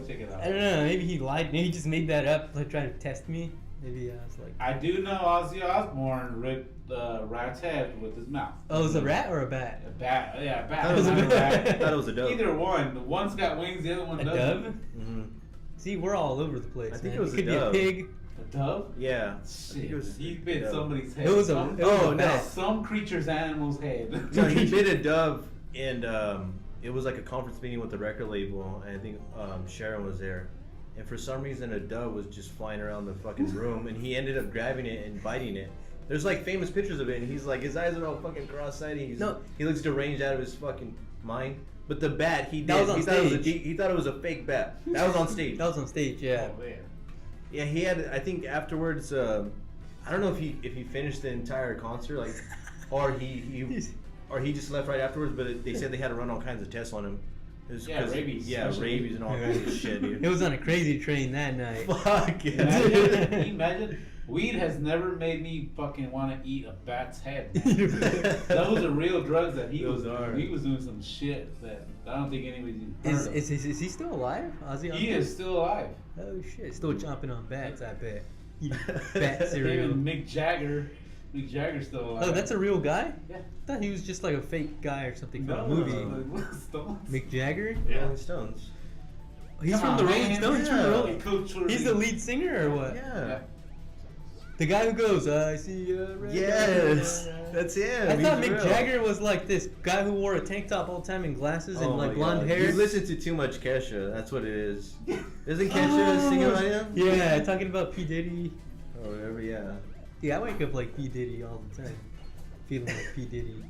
Check it out. I don't know. Maybe he lied. Maybe he just made that up, like trying to test me. Maybe I was like, I do know Ozzy Osbourne ripped the rat's head with his mouth. "Oh, it was a rat or a bat?" A bat, yeah, a bat. I thought it was a not a bat. rat. I thought it was a dove. Either one. One's got wings, the other one A doesn't. dove? Mm-hmm. See, we're all over the place. I think man. it was a could dove. be a pig. A dove? Yeah. I Shit, think it was he a bit dove. somebody's head. It was a. Some, It was Oh, a no. bat. some creature's animal's head. No, he bit a dove, and it was like a conference meeting with the record label, and I think Sharon was there. And for some reason, a dove was just flying around the fucking room, and he ended up grabbing it and biting it. There's like famous pictures of it, and he's like, his eyes are all fucking cross-eyed. He looks deranged out of his fucking mind. But the bat, he did. That was on he thought it was a stage. he thought it was a fake bat. That was on stage. That was on stage, yeah. Oh, man. Yeah, he had. I think afterwards, I don't know if he finished the entire concert, like, or he just left right afterwards. But they said they had to run all kinds of tests on him. It was Yeah, 'cause- rabies. Yeah, rabies and all kinds of shit, dude. It was on a crazy train that night. Fuck yeah. Imagine, can you imagine? Weed has never made me fucking want to eat a bat's head. Man. Those are real drugs that he was Those are. doing. He was doing some shit that I don't think anybody's even heard Is of. he still alive? Ozzy He Osbourne? is still alive. Oh shit, still chomping on bats, I bet. Eating bat cereal. Even Mick Jagger. Mick Jagger's still alive. Oh, that's a real guy? Yeah. I thought he was just like a fake guy or something from No, a movie. Stones. Mick Jagger? Yeah. Rolling Stones. He's Come from on, the Rolling man. Stones? He's from the Yeah. Rolling- He's the lead singer or what? Yeah. The guy who goes, I see a red Yes, light." that's him. I thought He's Mick real. Jagger was like this guy who wore a tank top all the time and glasses and Oh like my blonde God. hair. You listen to too much Kesha. That's what it is. Isn't Kesha singing like him? Yeah, talking about P. Diddy. Or whatever. Yeah. Yeah, I wake up like P. Diddy all the time. Feeling like P. Diddy.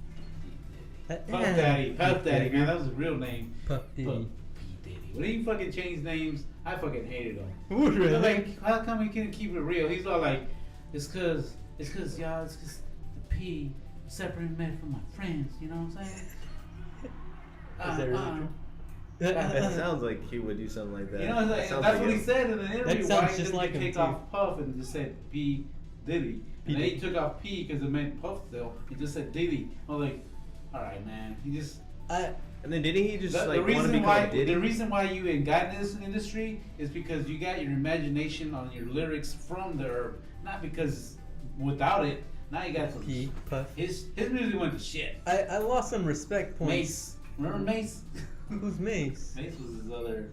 Puff Daddy. Puff Daddy, man. That was his real name. Puff Diddy. P. Diddy. When he fucking changed names, I fucking hated him. Ooh, really? They're like, how come he can't keep it real? He's all like, it's cause y'all, it's cause the P separated me from my friends, you know what I'm saying? Is that really true? That sounds like he would do something like that. You know, That like, sounds that's like what he him. said in the interview. sounds Why just didn't like he him, take too. off Puff and just said P. Diddy? P. And then he Diddy. took off P because it meant Puff still. He just said Diddy. I was like, all right, man. He just. And then didn't he just The like want to reason be why called Diddy? the reason why you ain't got in this industry is because you got your imagination on your lyrics from the herb, not because without it. Now you got some. P. Puff. His music went to shit. I lost some respect points. Mace, remember Mace? Who's Mace? Mace was his other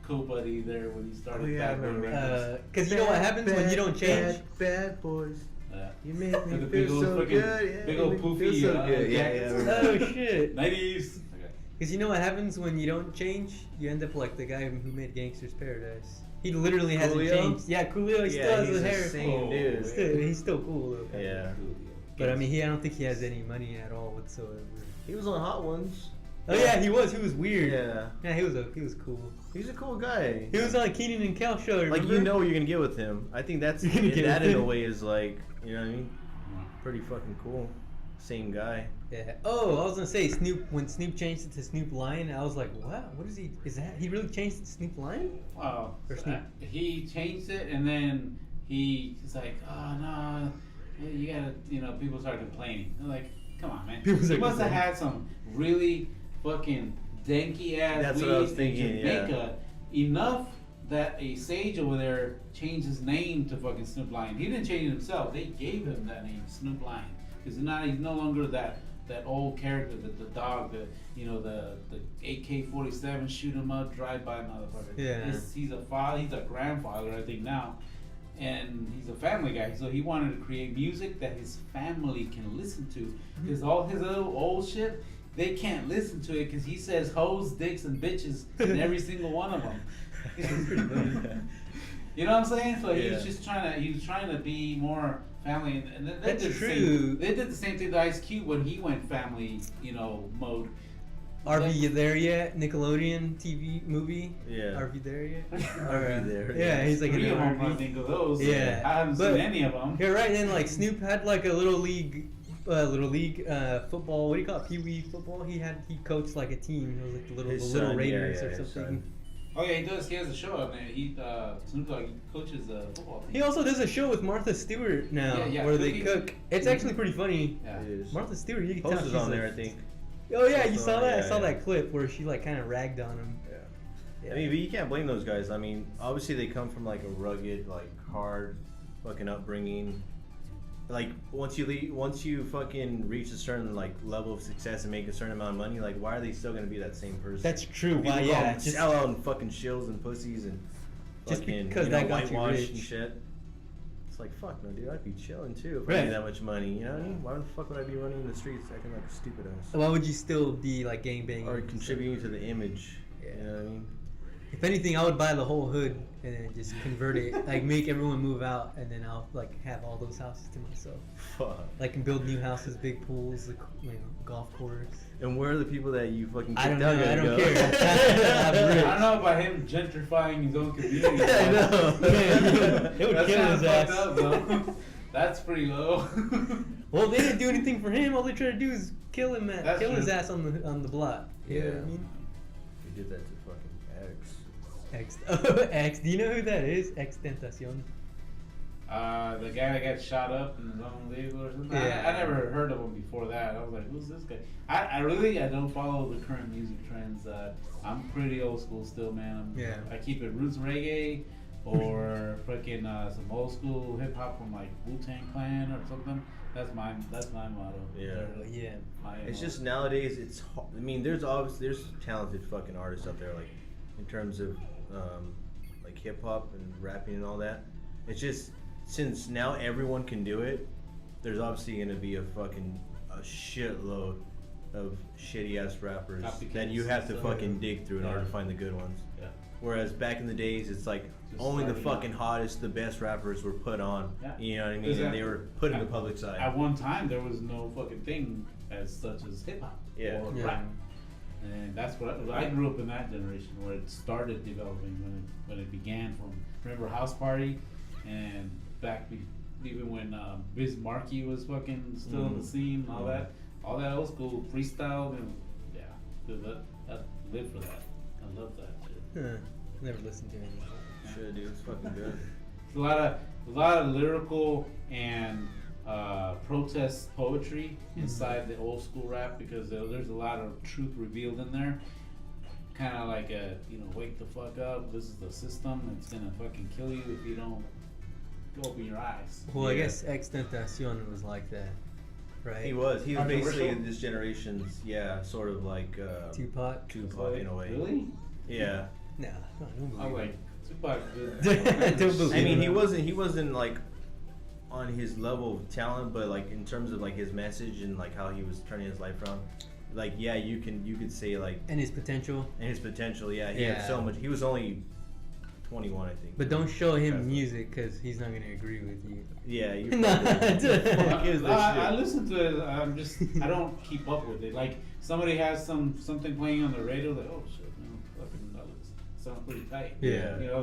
co-buddy there when he started. Oh, yeah, I Bad Boy remember. Records. Because you know what happens when you don't change? Bad boys. Yeah. You make With me the big feel old so fucking- good. Yeah, big you old make me poofy, feel so uh, good. Yeah, jackets. yeah. Oh shit. 90s. Okay. Because you know what happens when you don't change? You end up like the guy who made Gangster's Paradise. He literally hasn't Coolio? changed. Yeah, Coolio, he still Yeah, has he's his the hair. same Oh, dude. He's still cool though. Yeah. But I mean, I don't think he has any money at all whatsoever. He was on Hot Ones. Oh yeah, he was. He was weird. Yeah. Yeah, he was cool. He's a cool guy. He was on Keenan and Kel show. Like, Remember? you know what you're gonna get with him. I think that's You're gonna get that with in a him. way is like, you know what I mean? Pretty fucking cool. Same guy. Yeah. Oh, I was gonna say Snoop. When Snoop changed it to Snoop Lion, I was like, wow, what is he? Is that he really changed it to Snoop Lion? Wow. Or Snoop. He changed it and then he's like, oh no, you gotta, people started complaining. They're like, come on, man. People He started must have complaining. had some really fucking danky ass That's weed what I was in thinking, yeah. Jamaica enough that a sage over there changed his name to fucking Snoop Lion. He didn't change it himself. They gave him that name, Snoop Lion, because he's no longer that old character, the dog, the AK-47 shoot him up, drive by motherfucker. Yeah. He's a grandfather, I think now, and he's a family guy. So he wanted to create music that his family can listen to, because all his other old shit, they can't listen to it because he says hoes, dicks, and bitches in every single one of them. You know what I'm saying? So he was Yeah. just trying to be more family, and they That's did the true. same. They did the same thing to Ice Cube when he went family, mode. Are you there yet? Nickelodeon TV movie. Yeah. Are you there yet? Are you there? Yeah, he's like Three in of an them, I RV. think, of those. Yeah. I haven't But- seen any of them. Yeah, right. Then like Snoop had like a little league football. What do you call it? Pee wee football. He coached like a team. It was like the His little son, Raiders yeah, or his something. son. Oh yeah, he does. He has a show on there. Snoop Dogg coaches the football team. He also does a show with Martha Stewart now, where they cook. It's actually pretty funny. Yeah. It is. Martha Stewart, you can Post tell is she's on there, like- I think. Oh yeah, you So, saw that? yeah, I saw yeah. that clip where she like kind of ragged on him. Yeah. I mean, but you can't blame those guys. I mean, obviously they come from like a rugged, like hard, fucking upbringing. Like once you fucking reach a certain like level of success and make a certain amount of money, like why are they still gonna be that same person? That's true. People Why? call Yeah, them just sell out and fucking shills and pussies and Just fucking because that got you whitewash rich. and shit. It's like fuck no, dude. I'd be chilling too if I Right. made that much money. You know what I mean? Why the fuck would I be running in the streets acting like a stupid ass? why would you still be like gangbanging? Or and contributing to the image. Yeah. You know what I mean? stuff? If anything, I would buy the whole hood and then just convert it, like make everyone move out, and then I'll like have all those houses to myself. Fuck. Like and build new houses, big pools, golf course. And where are the people that you fucking I don't kicked know. out I gonna don't go? care. I'm I rich. don't know about him gentrifying his own community. I know. Man, it would That's kill kinda his ass. fucked up, though. That's pretty low. Well, they didn't do anything for him. All they tried to do is kill him, That's kill his true. ass on the block. You know what I mean? They did that to fucking X. X. X. Do you know who that is? X Tentacion. The guy that got shot up in his own vehicle or something. Yeah. I never heard of him before that. I was like, who's this guy? I don't follow the current music trends. I'm pretty old school still, man. Yeah. I keep it roots reggae or freaking some old school hip hop from like Wu-Tang Clan or something. That's my motto. Yeah. Yeah. It's just nowadays it's I mean there's talented fucking artists out there like in terms of like hip hop and rapping and all that. It's just since now everyone can do it, there's obviously gonna be a shitload of shitty ass rappers Copycats that you have to and fucking stuff. dig through in order to find the good ones. Yeah. Whereas back in the days, it's like Just only the starting fucking hottest, the best rappers were put on. Yeah. You know what I mean? Exactly. And they were put in the public side. At one time, there was no fucking thing as such as hip hop Yeah. or Yeah. rap, and that's what I grew up in that generation where it started developing when it began. From remember House Party, and even when Biz Markie was fucking still in the scene, and all that old school freestyle, and yeah, dude, that live for that. I love that shit. Huh. Never listened to any. Shit, dude, it's fucking good. A lot of lyrical and protest poetry inside the old school rap because there's a lot of truth revealed in there. Kind of like wake the fuck up. This is the system. It's gonna fucking kill you if you don't open your eyes. Well, I Yeah. guess X Tentacion was like that, right? He was basically Controversial? this generation's, sort of like Tupac. Tupac in a way. Really? Yeah. Nah, I don't believe I was it. like Tupac. Don't believe I mean, it. he wasn't like on his level of talent, but like in terms of like his message and like how he was turning his life around. Like yeah, you could say like And his potential. and his potential. Yeah, he had Yeah. so much. He was only 21, I think. But don't show him Impressive. music because he's not gonna agree with you. Yeah, you. Nah. Fuck is this I shit? listen to it. I don't keep up with it. Like somebody has something playing on the radio, like oh shit, fucking that sounds pretty tight. Yeah. You know,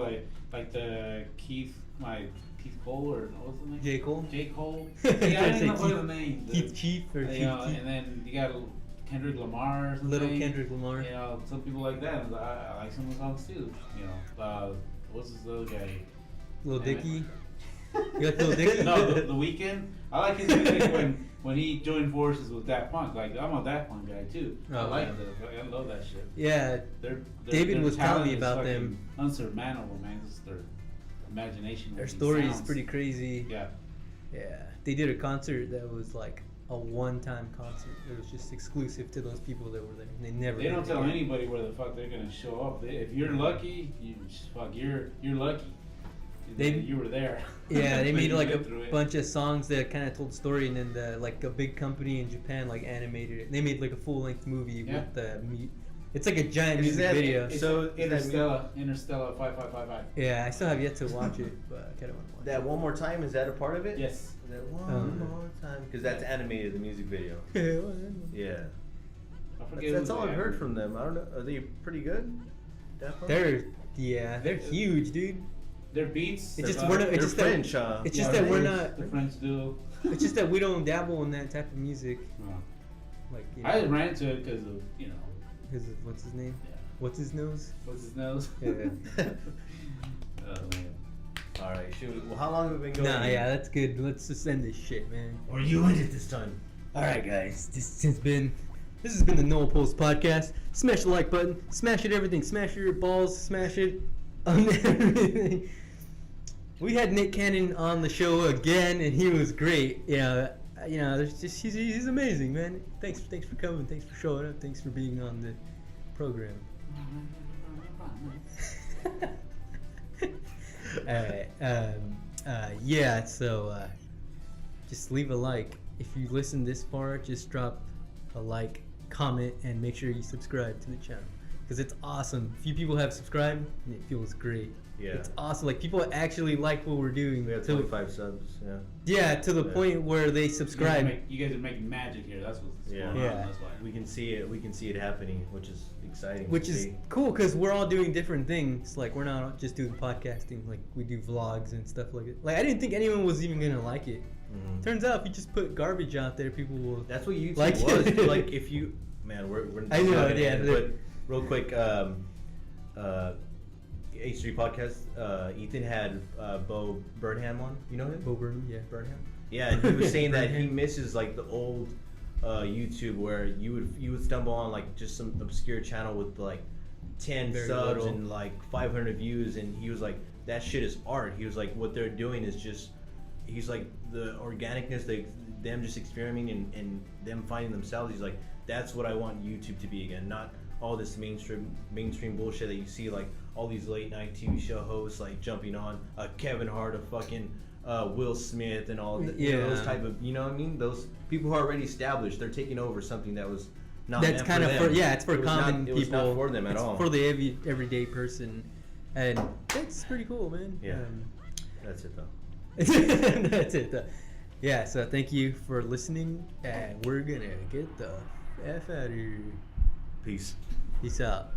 like the Keith Cole or what's the name? J. Cole? J. Cole. I Yeah, I was gonna didn't say know what the name. Keith Chief or Keith Keith. And then you got Kendrick Lamar or something. Little Kendrick Lamar. You know, some people like that. And I like some of the songs too. You know, what's this other guy? Lil Damn it. Dicky. You got Lil Dicky? No, the Weeknd. I like his music when he joined forces with Daft Punk. Like I'm a Daft Punk guy too. I Oh, like yeah. that. I love that shit. Yeah. Their David their was telling talent me is about fucking them. Unsurmountable, man. Just their imagination. Their with these story is sounds. pretty crazy. Yeah. Yeah. They did a concert that was like a one-time concert. It was just exclusive to those people that were there. They never. They did don't it tell again. anybody where the fuck they're gonna show up. If you're lucky, you're lucky. You were there. Yeah, they When made you like a went through it. bunch of songs that kind of told the story, and then like a big company in Japan like animated it. They made like a full-length movie Yeah. with the It's like a giant Is music that- video. It's So, Interstellar 5555. Yeah, I still have yet to watch it, but I kind of want to watch That one more time, is that a part of it? Yes. That one more time, because that's animated, the music video. it. Yeah. I forget That's who all the I've heard actor- from them. I don't know. Are they pretty good? Daft Punk? They're huge, dude. Their beats. It's just they're- we're not. They're It's just French, that. It's Yeah, just that we're French- not. The French duo. It's just that we don't dabble in that type of music. No. Like I ran into it because of what's his name? Yeah. What's his nose? What's his nose? Yeah. Oh man. All right, shoot. Well, how long have we been going? Nah, yeah, that's good. Let's just end this shit, man. Or you end it this time. All right, guys. This has been the No Post Podcast. Smash the like button. Smash it, everything. Smash your balls. Smash it on everything. We had Nick Cannon on the show again, and he was great. There's just he's amazing, man. Thanks for coming. Thanks for showing up. Thanks for being on the program. Alright, so just leave a like. If you listen this far, just drop a like, comment, and make sure you subscribe to the channel. Because it's awesome. Few people have subscribed, and it feels great. Yeah. It's awesome. Like, people actually like what we're doing. We have 25 subs, yeah. Yeah, to the point where they subscribe. You guys are making magic here. That's what's going on. Yeah. That's why. We can see it happening, which is exciting. Which to is see. cool, because we're all doing different things. Like, we're not just doing podcasting. Like, we do vlogs and stuff like that. Like, I didn't think anyone was even going to like it. Mhm. Turns out, if you just put garbage out there, people will... That's what YouTube like was. it. Like, if you... Man, we're I know, diving yeah. in, but real quick, H3 Podcast, Ethan had Bo Burnham on. You know him? Bo Burnham, yeah. Burnham. Yeah, and he was saying that he misses like the old YouTube where you would stumble on like just some obscure channel with like 10 Very subs little. and like 500 views, and he was like, that shit is art. He was like, what they're doing is just, he's like, the organicness, them just experimenting and them finding themselves. He's like, that's what I want YouTube to be again, not all this mainstream bullshit that you see, like all these late night TV show hosts like jumping on Kevin Hart, a fucking Will Smith, and all the, you know, those type of, you know what I mean? Those people who are already established, they're taking over something that was not That's meant kind for of them. for, yeah, it's for It was common not- people. It was not for them at it's all. for the everyday person. And that's pretty cool, man. Yeah. That's it though. That's it. Yeah, so thank you for listening, and we're gonna get the F out of here. Peace. Peace out.